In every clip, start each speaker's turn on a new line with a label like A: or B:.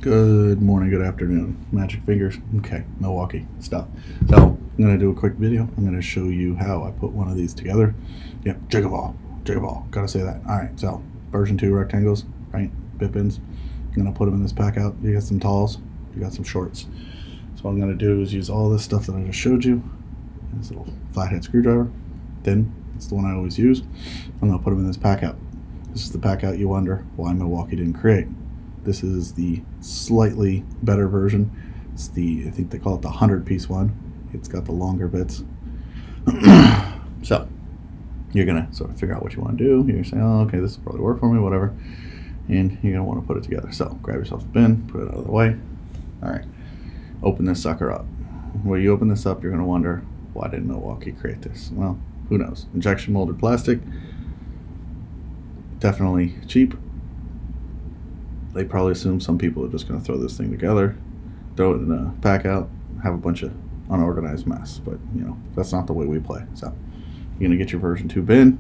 A: Good morning, good afternoon. Magic fingers. Okay, Milwaukee stuff. So I'm going to do a quick video. I'm going to show you how I put one of these together. Yep, jigaball. Gotta say that. All right, so version 2 rectangles, right? Bit pins. I'm going to put them in this pack out. You got some talls, you got some shorts. So what I'm going to do is use all this stuff that I just showed you. This little flathead screwdriver. Thin. It's the one I always use. I'm going to put them in this pack out. This is the pack out you wonder why Milwaukee didn't create. This is the slightly better version. It's the, I think they call it the 100-piece one. It's got the longer bits. So you're gonna sort of figure out what you want to do. You're saying, oh, okay, this will probably work for me, whatever. And you're gonna want to put it together. So grab yourself a bin, put it out of the way. All right, open this sucker up. When you open this up, you're gonna wonder, why didn't Milwaukee create this? Well, who knows? Injection molded plastic, definitely cheap. They probably assume some people are just going to throw this thing together, throw it in a pack out, have a bunch of unorganized mess. But, you know, that's not the way we play. So you're going to get your version 2 bin,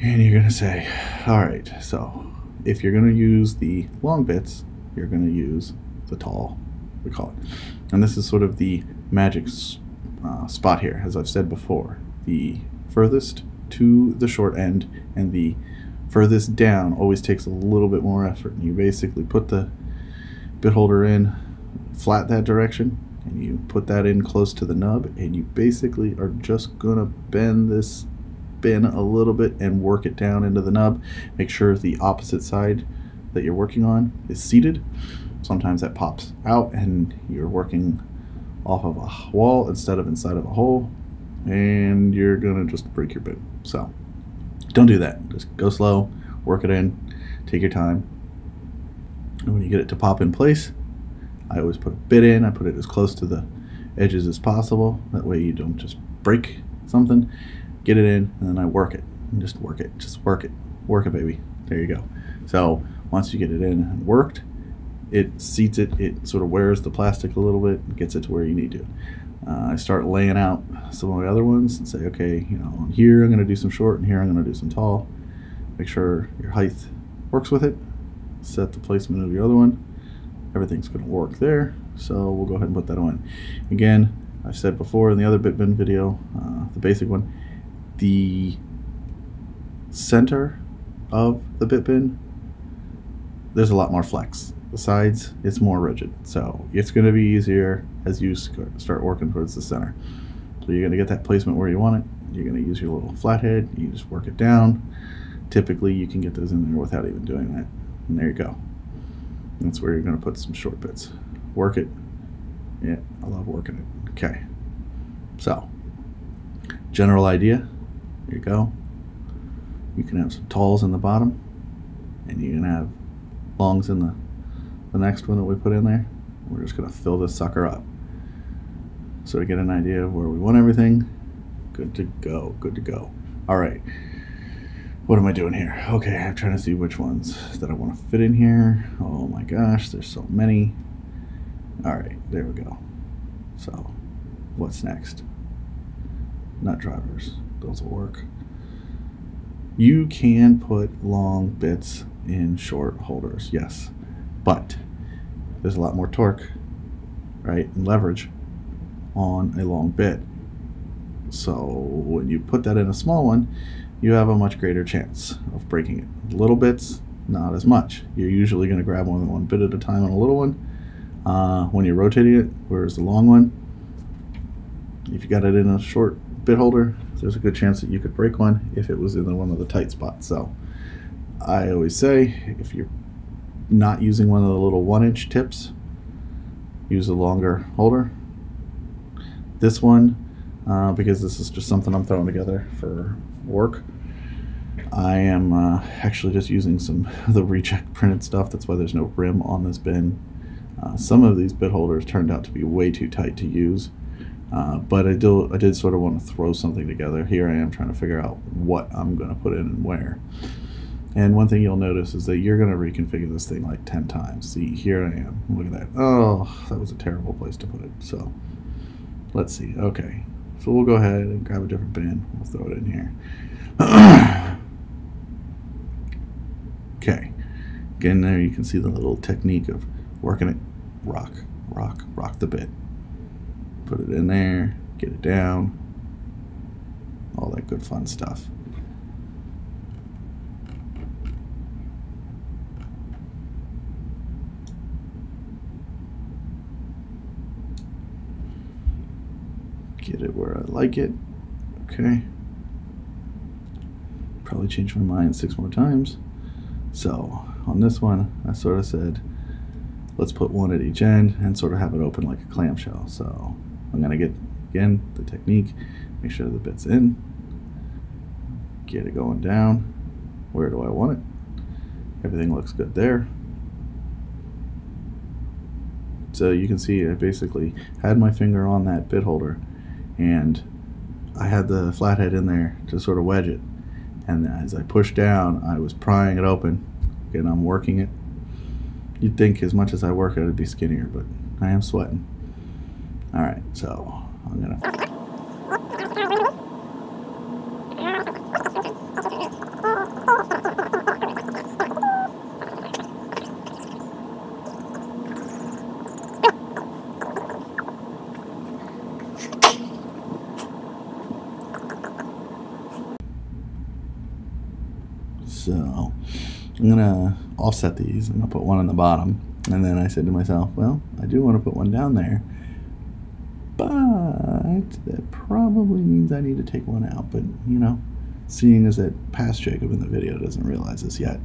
A: and you're going to say, all right, so if you're going to use the long bits, you're going to use the tall, we call it. And this is sort of the magic spot here, as I've said before. The furthest to the short end and the furthest down always takes a little bit more effort. You basically put the bit holder in flat that direction, and you put that in close to the nub, and you basically are just gonna bend this bin a little bit and work it down into the nub. Make sure the opposite side that you're working on is seated. Sometimes that pops out and you're working off of a wall instead of inside of a hole, and you're gonna just break your bin. So don't do that. Just go slow, work it in, take your time. And when you get it to pop in place, I always put a bit in. I put it as close to the edges as possible. That way you don't just break something. Get it in, and then I work it. And just work it. Just work it. Work it, baby. There you go. So once you get it in and worked, it seats it. It sort of wears the plastic a little bit and gets it to where you need to. I start laying out some of my other ones and say, okay, you know, on here I'm going to do some short, and here I'm going to do some tall. Make sure your height works with it. Set the placement of your other one. Everything's going to work there. So we'll go ahead and put that on. Again, I've said before in the other bit bin video, the basic one, the center of the bit bin, there's a lot more flex. The sides, it's more rigid, so it's going to be easier as you start working towards the center. So you're going to get that placement where you want it. You're going to use your little flathead. You just work it down. Typically you can get those in there without even doing that, and there you go. That's where you're going to put some short bits. Work it. Yeah, I love working it. Okay, so general idea, here you go. You can have some talls in the bottom, and you can have longs in the next one that we put in there. We're just going to fill this sucker up. So to get an idea of where we want everything, good to go, good to go. All right, what am I doing here? Okay, I'm trying to see which ones that I want to fit in here. Oh my gosh, there's so many. All right, there we go. So what's next? Nut drivers, those will work. You can put long bits in short holders, yes, but there's a lot more torque, right, and leverage on a long bit. So when you put that in a small one, you have a much greater chance of breaking it. Little bits, not as much. You're usually going to grab more than one bit at a time on a little one when you're rotating it, whereas the long one, if you got it in a short bit holder, there's a good chance that you could break one if it was in one of the tight spots. So I always say, if you're not using one of the little 1-inch tips, use a longer holder. This one, because this is just something I'm throwing together for work, I am actually just using some of the recheck printed stuff. That's why there's no rim on this bin. Some of these bit holders turned out to be way too tight to use, but I did sort of want to throw something together. Here I am trying to figure out what I'm going to put in and where. And one thing you'll notice is that you're going to reconfigure this thing like 10 times. See, here I am. Look at that. Oh, that was a terrible place to put it. So let's see. Okay, so we'll go ahead and grab a different bin. We'll throw it in here. Okay, Again, there you can see the little technique of working it. Rock, rock, rock the bit. Put it in there, get it down, all that good fun stuff. Get it where I like it. Okay. Probably change my mind 6 more times. So on this one, I sort of said, let's put one at each end and sort of have it open like a clamshell. So I'm gonna get, again, the technique, make sure the bit's in, get it going down. Where do I want it? Everything looks good there. So you can see I basically had my finger on that bit holder and I had the flathead in there to sort of wedge it. And as I pushed down, I was prying it open. Again, I'm working it. You'd think as much as I work it, I'd be skinnier, but I am sweating. All right, so I'm gonna. So I'm gonna offset these. I'm gonna put one on the bottom, and then I said to myself, well, I do want to put one down there, but that probably means I need to take one out. But you know, seeing as that past Jacob in the video doesn't realize this yet.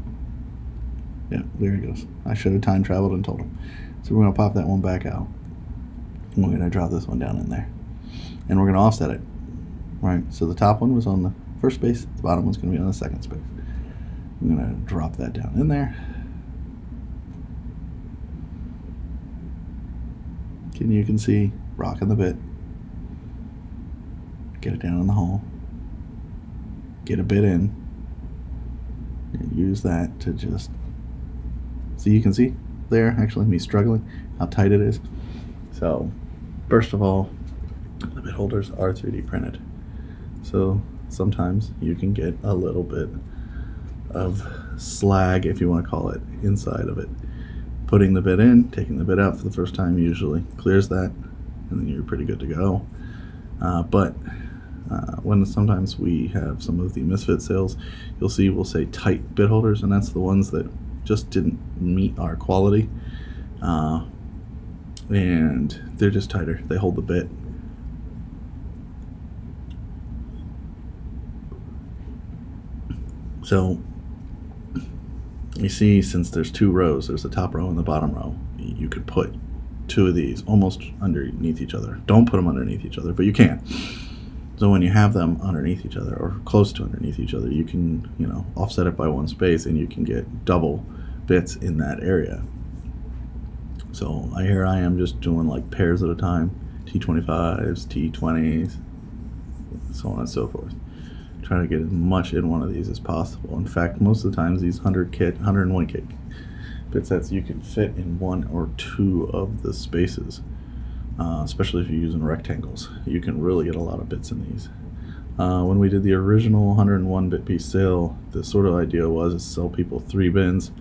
A: Yeah, there he goes. I should have time traveled and told him. So we're gonna pop that one back out, and we're gonna drop this one down in there, and we're gonna offset it. Right. So the top one was on the first space. The bottom one's gonna be on the second space. I'm going to drop that down in there. And you can see rocking the bit. Get it down in the hole. Get a bit in. And use that to just... So you can see there, actually, me struggling, how tight it is. So, first of all, the bit holders are 3D printed. So sometimes you can get a little bit of slag, if you want to call it, inside of it. Putting the bit in, taking the bit out for the first time usually clears that, and then you're pretty good to go. But when sometimes we have some of the misfit sales, you'll see we'll say tight bit holders, and that's the ones that just didn't meet our quality, and they're just tighter. They hold the bit. So you see, since there's 2 rows, there's the top row and the bottom row, you could put 2 of these almost underneath each other. Don't put them underneath each other, but you can. So when you have them underneath each other or close to underneath each other, you can, you know, offset it by 1 space and you can get double bits in that area. So here I am just doing like pairs at a time, T25s, T20s, so on and so forth. Try to get as much in one of these as possible. In fact, most of the times these 101 kit bit sets you can fit in 1 or 2 of the spaces, especially if you're using rectangles. You can really get a lot of bits in these. When we did the original 101 bit piece sale, the sort of idea was to sell people 3 bins.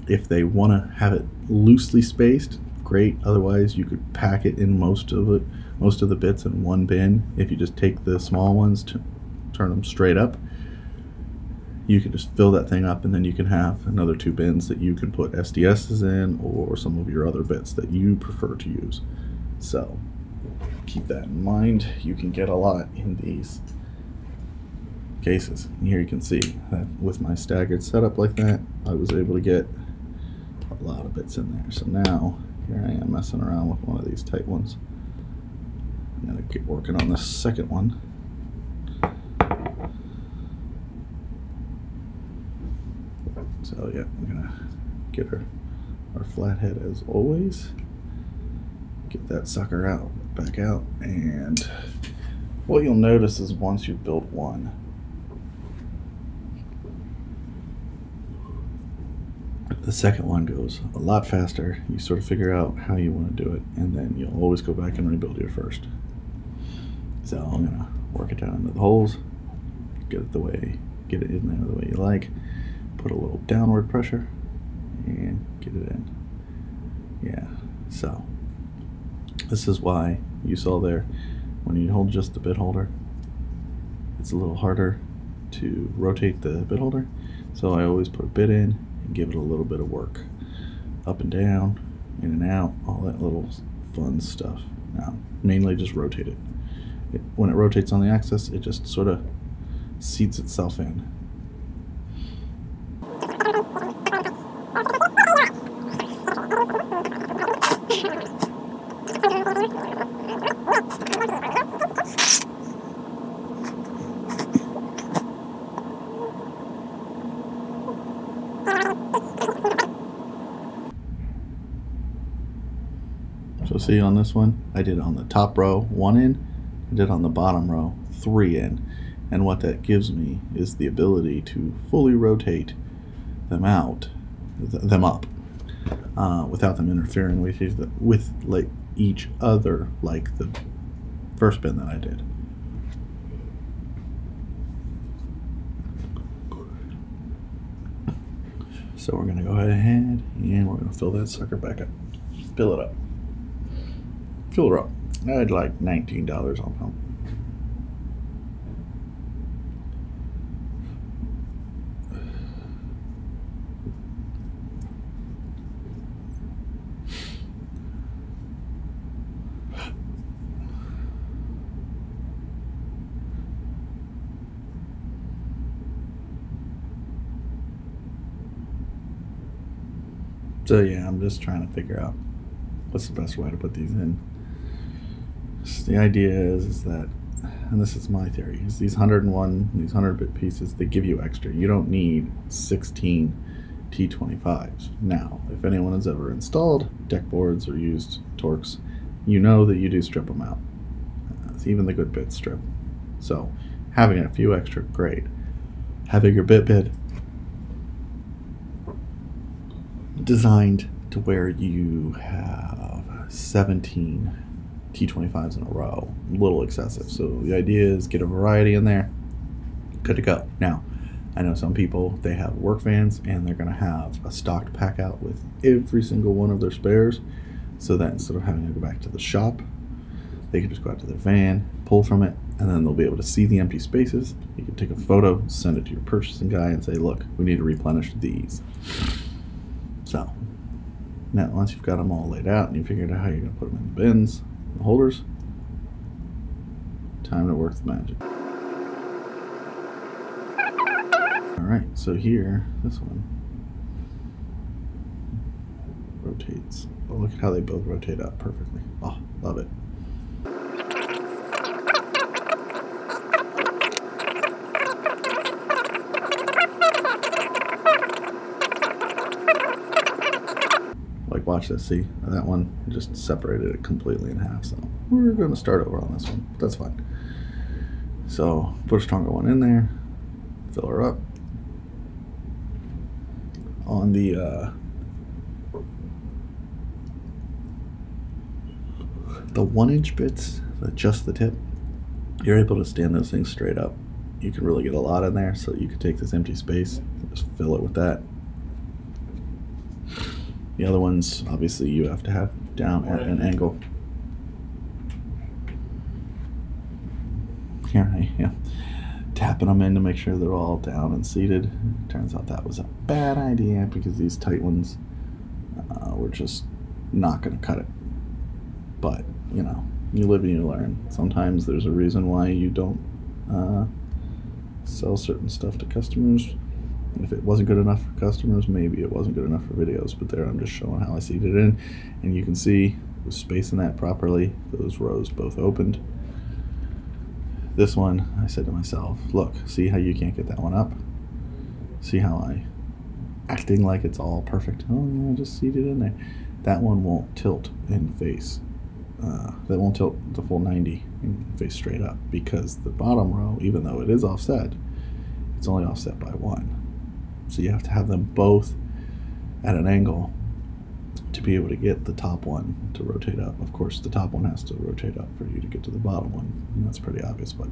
A: If they want to have it loosely spaced, great. Otherwise, you could pack it in most of the bits in 1 bin. If you just take the small ones to turn them straight up, you can just fill that thing up, and then you can have another 2 bins that you can put SDSs in or some of your other bits that you prefer to use. So keep that in mind. You can get a lot in these cases. And here you can see that with my staggered setup like that, I was able to get a lot of bits in there. So now here I am messing around with one of these tight ones. I'm gonna get working on the second one. So yeah, I'm gonna get our flathead as always. Get that sucker out, back out, and what you'll notice is once you've built one, the second one goes a lot faster. You sort of figure out how you want to do it, and then you'll always go back and rebuild your first. So I'm gonna work it down into the holes, get it in there the way you like. Put a little downward pressure, and get it in. Yeah, so this is why you saw there, when you hold just the bit holder, it's a little harder to rotate the bit holder. So I always put a bit in and give it a little bit of work. Up and down, in and out, all that little fun stuff. Now, mainly just rotate it. When it rotates on the axis, it just sort of seats itself in. So see on this one, I did on the top row 1 in, I did on the bottom row 3 in. And what that gives me is the ability to fully rotate them up, without them interfering with like each other, like the first bin that I did. So we're gonna go ahead and we're gonna fill that sucker back up. Fill it up. Fill her up. I'd like $19 on pump. So yeah, I'm just trying to figure out what's the best way to put these in. So the idea is that, and this is my theory, is these 101, these 100-bit pieces, they give you extra. You don't need 16 T25s. Now, if anyone has ever installed deck boards or used Torx, you know that you do strip them out. Even the good bits strip. So having a few extra, great. Having your bit designed to where you have 17 T25s in a row, a little excessive. So the idea is get a variety in there, good to go. Now, I know some people, they have work vans and they're gonna have a stocked pack out with every single one of their spares, so that instead of having to go back to the shop, they can just go out to their van, pull from it, and then they'll be able to see the empty spaces. You can take a photo, send it to your purchasing guy and say, look, we need to replenish these. So now once you've got them all laid out and you figured out how you're going to put them in the bins, the holders, time to work the magic. Alright, so here, this one rotates. Oh, look at how they both rotate up perfectly. Oh, love it. Watch this, see, that one just separated it completely in half, so we're going to start over on this one. That's fine. So put a stronger one in there, fill her up. On the the 1-inch bits, just the tip, you're able to stand those things straight up. You can really get a lot in there, so you could take this empty space and just fill it with that. The other ones, obviously, you have to have down at an angle. Here, yeah, tapping them in to make sure they're all down and seated. Turns out that was a bad idea because these tight ones were just not going to cut it. But, you know, you live and you learn. Sometimes there's a reason why you don't sell certain stuff to customers. If it wasn't good enough for customers, maybe it wasn't good enough for videos, but there I'm just showing how I seated it in, and you can see was spacing that properly. Those rows both opened. This one, I said to myself, look, see how you can't get that one up? See how I acting like it's all perfect? Oh yeah, just seat it in there. That one won't tilt in face. That won't tilt the full 90 and face straight up, because the bottom row, even though it is offset, it's only offset by 1. So you have to have them both at an angle to be able to get the top one to rotate up. Of course, the top one has to rotate up for you to get to the bottom one. And that's pretty obvious, but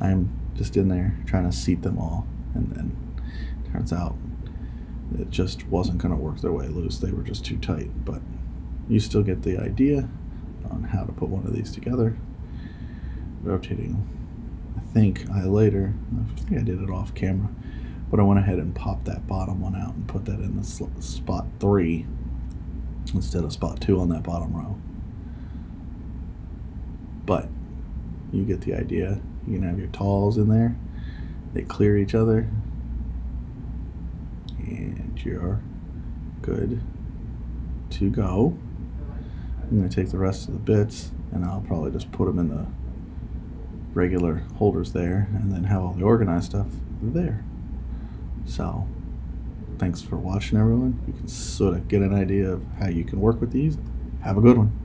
A: I'm just in there trying to seat them all. And then turns out it just wasn't going to work their way loose. They were just too tight. But you still get the idea on how to put one of these together. Rotating, I think I did it off camera, but I went ahead and popped that bottom one out and put that in the spot 3 instead of spot 2 on that bottom row. But you get the idea. You can have your talls in there, they clear each other, and you're good to go. I'm going to take the rest of the bits and I'll probably just put them in the regular holders there and then have all the organized stuff there. So thanks for watching, everyone. You can sort of get an idea of how you can work with these. Have a good one.